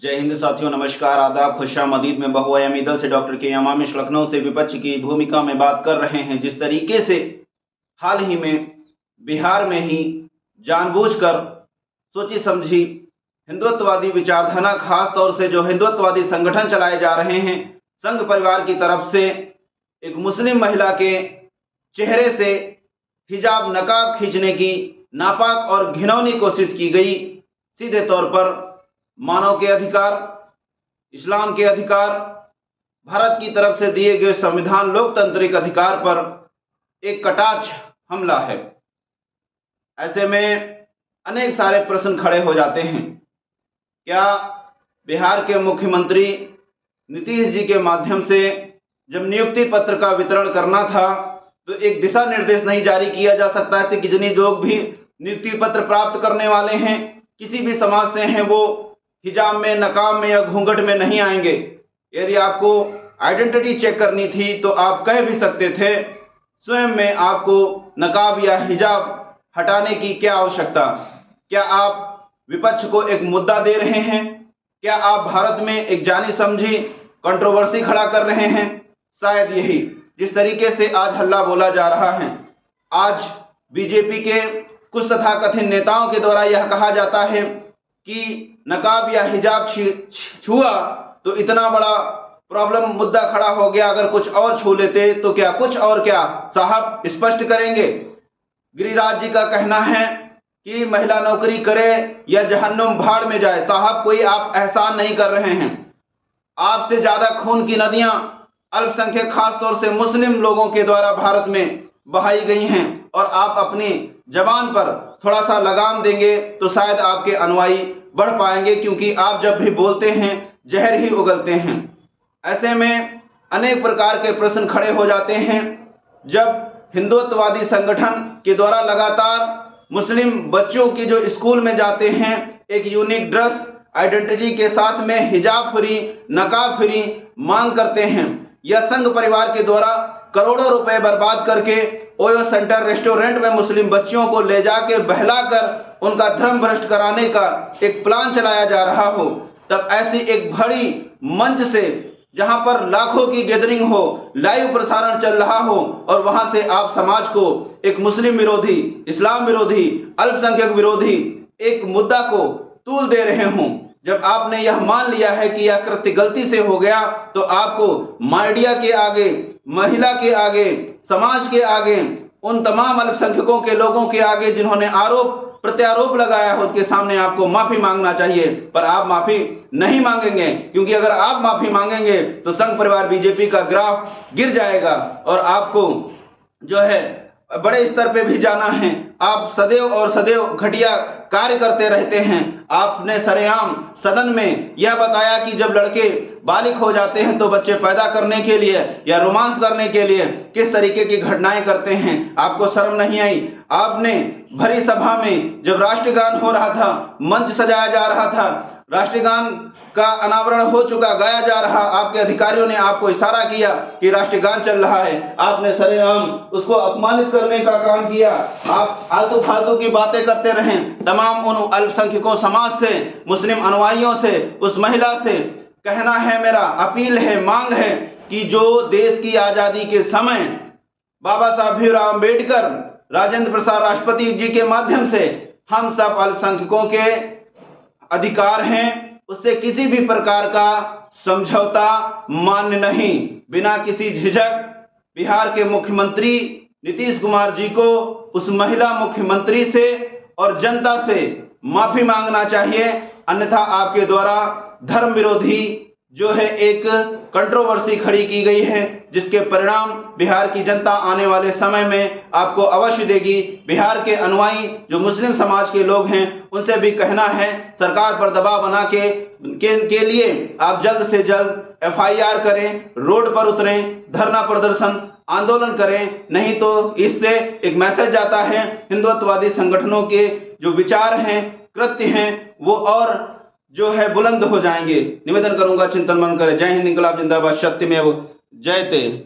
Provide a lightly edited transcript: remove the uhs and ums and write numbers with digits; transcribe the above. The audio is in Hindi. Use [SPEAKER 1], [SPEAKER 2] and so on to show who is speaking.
[SPEAKER 1] जय हिंद साथियों, नमस्कार, आदाब, खुशामदीद। में बहुआयामी दल से डॉक्टर के अमामिश लखनऊ से विपक्ष की भूमिका में बात कर रहे हैं। जिस तरीके से हाल ही में बिहार में ही जानबूझकर सोची समझी हिंदुत्ववादी विचारधारा, खास तौर से जो हिंदुत्ववादी संगठन चलाए जा रहे हैं, संघ परिवार की तरफ से एक मुस्लिम महिला के चेहरे से हिजाब नकाब खींचने की नापाक और घिनौनी कोशिश की गई। सीधे तौर पर मानव के अधिकार, इस्लाम के अधिकार, भारत की तरफ से दिए गए संविधान लोकतांत्रिक अधिकार पर एक कटाक्ष हमला है। ऐसे में अनेक सारे प्रश्न खड़े हो जाते हैं। क्या बिहार के मुख्यमंत्री नीतीश जी के माध्यम से जब नियुक्ति पत्र का वितरण करना था तो एक दिशा निर्देश नहीं जारी किया जा सकता है कि जितने लोग भी नियुक्ति पत्र प्राप्त करने वाले हैं, किसी भी समाज से हैं, वो हिजाब में, नकाब में या घूंघट में नहीं आएंगे। यदि आपको आइडेंटिटी चेक करनी थी तो आप कह भी सकते थे, स्वयं में आपको नकाब या हिजाब हटाने की क्या आवश्यकता। क्या आप विपक्ष को एक मुद्दा दे रहे हैं? क्या आप भारत में एक जानी समझी कंट्रोवर्सी खड़ा कर रहे हैं? शायद यही जिस तरीके से आज हल्ला बोला जा रहा है, आज बीजेपी के कुछ तथाकथित नेताओं के द्वारा यह कहा जाता है कि नकाब या हिजाब छुआ तो इतना बड़ा प्रॉब्लम मुद्दा खड़ा हो गया, अगर कुछ और छू लेते तो क्या कुछ और क्या साहब स्पष्ट करेंगे। गिरिराज जी का कहना है कि महिला नौकरी करे या जहन्नुम भाड़ में जाए। साहब, कोई आप एहसान नहीं कर रहे हैं। आपसे ज्यादा खून की नदियां अल्पसंख्यक, खास तौर से मुस्लिम लोगों के द्वारा भारत में बहाई गई हैं, और आप अपनी जबान पर थोड़ा सा लगाम देंगे तो शायद आपके अनुयायी बढ़ पाएंगे, क्योंकि आप जब भी बोलते हैं जहर ही उगलते हैं। ऐसे में अनेक प्रकार के प्रश्न खड़े हो जाते हैं। जब हिंदुत्ववादी संगठन के द्वारा लगातार मुस्लिम बच्चों की जो स्कूल में जाते हैं एक यूनिक ड्रेस आइडेंटिटी के साथ में हिजाब फ्री, नकाब फ्री मांग करते हैं, यह संघ परिवार के द्वारा करोड़ों रुपए बर्बाद करके ओयो सेंटर रेस्टोरेंट में मुस्लिम बच्चियों को ले जाकर बहलाकर उनका धर्म भ्रष्ट कराने का एक प्लान चलाया जा रहा हो, तब ऐसी एक बड़ी मंच से जहां पर लाखों की गैदरिंग हो, लाइव प्रसारण चल रहा हो, और वहां से आप समाज को एक मुस्लिम विरोधी, इस्लाम विरोधी, अल्पसंख्यक विरोधी एक मुद्दा को तूल दे रहे हों। जब आपने यह मान लिया है कि यह कृत्य गलती से हो गया, तो आपको मीडिया के आगे, महिला के आगे, समाज के आगे, उन तमाम अल्पसंख्यकों के लोगों के आगे जिन्होंने आरोप प्रत्यारोप लगाया हो, उसके सामने आपको माफी मांगना चाहिए। पर आप माफी नहीं मांगेंगे, क्योंकि अगर आप माफी मांगेंगे तो संघ परिवार बीजेपी का ग्राफ गिर जाएगा और आपको जो है बड़े स्तर पे भी जाना है। आप सदैव और सदैव घटिया कार्य करते रहते हैं। आपने सरेआम सदन में यह बताया कि जब लड़के बालिग हो जाते हैं तो बच्चे पैदा करने के लिए या रोमांस करने के लिए किस तरीके की घटनाएं करते हैं। आपको शर्म नहीं आई? आपने भरी सभा में जब राष्ट्रगान हो रहा था, मंच सजाया जा रहा था, राष्ट्रगान का अनावरण हो चुका, गाया जा रहा, आपके अधिकारियों ने आपको इशारा किया कि राष्ट्रगान चल रहा है, आपने सरेआम उसको अपमानित करने का काम किया। आप आलतू फालतू की बातें करते रहें। तमाम उन अल्पसंख्यकों समाज से, मुस्लिम अनुयायियों से, उस महिला से कहना है, मेरा अपील है, मांग है कि जो देश की आजादी के समय बाबा साहब भीमराव अम्बेडकर, राजेंद्र प्रसाद राष्ट्रपति जी के माध्यम से हम सब अल्पसंख्यकों के अधिकार हैं, उससे किसी भी प्रकार का समझौता मान्य नहीं। बिना किसी झिझक बिहार के मुख्यमंत्री नीतीश कुमार जी को उस महिला मुख्यमंत्री से और जनता से माफी मांगना चाहिए, अन्यथा आपके द्वारा धर्म विरोधी जो है एक कंट्रोवर्सी खड़ी की गई है, जिसके परिणाम बिहार की जनता आने वाले समय में आपको अवश्य देगी। बिहार के अनुयायी जो मुस्लिम समाज के लोग हैं, उनसे भी कहना है, सरकार पर दबाव बना के लिए आप जल्द से जल्द FIR करें, रोड पर उतरें, धरना प्रदर्शन आंदोलन करें, नहीं तो इससे एक मैसेज जाता है हिंदुत्ववादी संगठनों के जो विचार हैं, कृत्य हैं, वो और जो है बुलंद हो जाएंगे। निवेदन करूंगा, चिंतन मन करें। जय हिंद, इंकलाब जिंदाबाद, सत्यमेव जयते।